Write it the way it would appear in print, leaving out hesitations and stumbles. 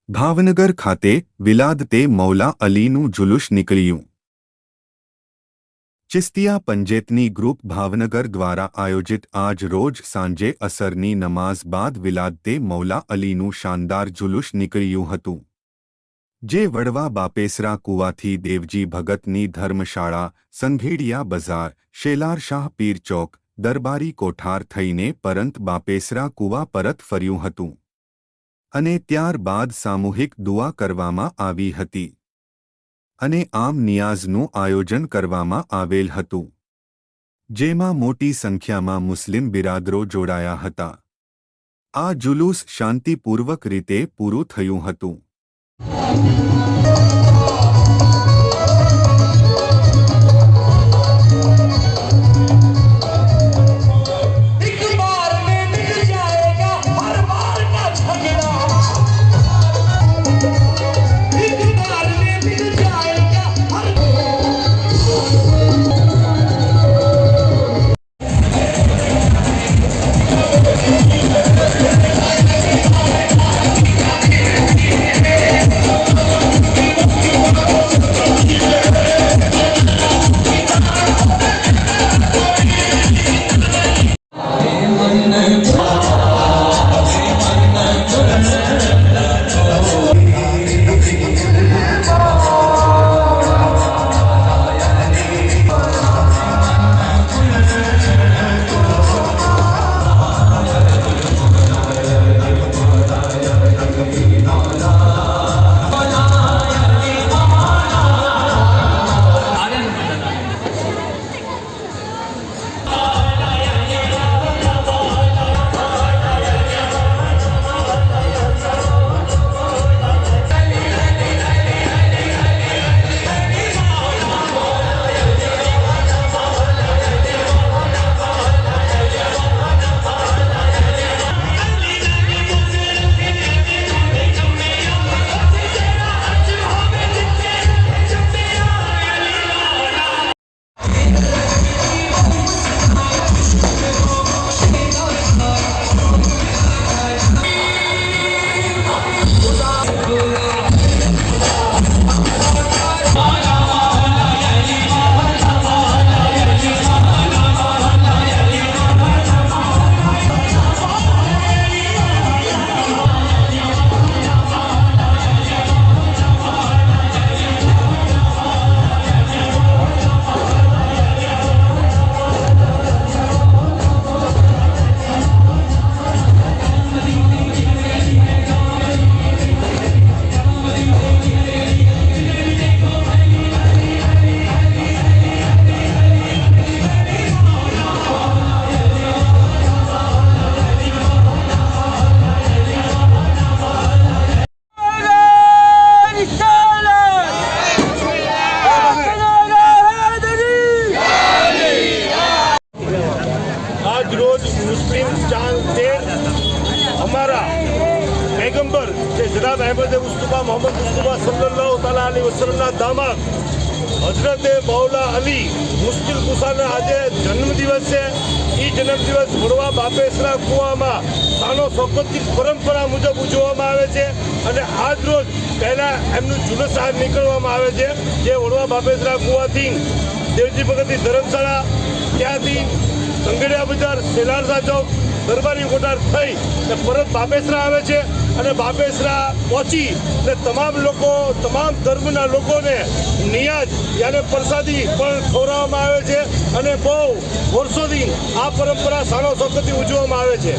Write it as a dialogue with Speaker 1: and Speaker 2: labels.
Speaker 1: ભાવનગર ખાતે વિલાદતે મૌલા અલીનું જુલુસ નીકળ્યું। ચિસ્તિયા પંજેતની ગ્રુપ ભાવનગર દ્વારા આયોજિત આજ રોજ સાંજે અસરની નમાઝ બાદ વિલાદતે મૌલા અલીનું શાનદાર જુલુસ નીકળ્યું હતું, જે વડવા બાપેસરા કુવાથી દેવજી ભગતની ધર્મશાળા, સંઘેડિયા બજાર, શેલાર શાહ પીર ચોક, દરબારી કોઠાર થઈને પરંત બાપેસરા કુવા પરત ફર્યું હતું અને ત્યારબાદ સામૂહિક દુઆ કરવામાં આવી હતી અને આમ નિયાઝનું આયોજન કરવામાં આવેલ હતું, જેમાં મોટી સંખ્યામાં મુસ્લિમ બિરાદરો જોડાયા હતા। આ જુલુસ શાંતિપૂર્વક રીતે પૂરું થયું હતું।
Speaker 2: हमारा पैगंबर जनाब अहमद मुस्तफा मोहम्मद मुस्तफा सल्लल्लाहु ताला अलैहि वसल्लम दामाद हजरत मौला अली मुश्किल कुशाना आज जन्मदिवस है। ये जन्मदिवस वडवा बापेसरा कुआं सानो शौकतथी परंपरा मुजब उजववामां आवे छे अने आज रोज पहला एमनुं जुलूस आज निकळवामां आवे छे, जे वडवा बापेसरा कुआंथी देवजी भगतनी धर्मशाला त्यांथी संघेडिया बजार, शेलार शाह चौक, दरबारी कोठार थई परत बापेसरा आवे छे અને બાપેસરા પહોંચી અને તમામ લોકો, તમામ ધર્મના લોકોને નિયાજ યાને પ્રસાદી પણ ખવડાવવામાં આવે છે અને બહુ વર્ષોથી આ પરંપરા સાનો શોકતથી ઉજવવામાં આવે છે।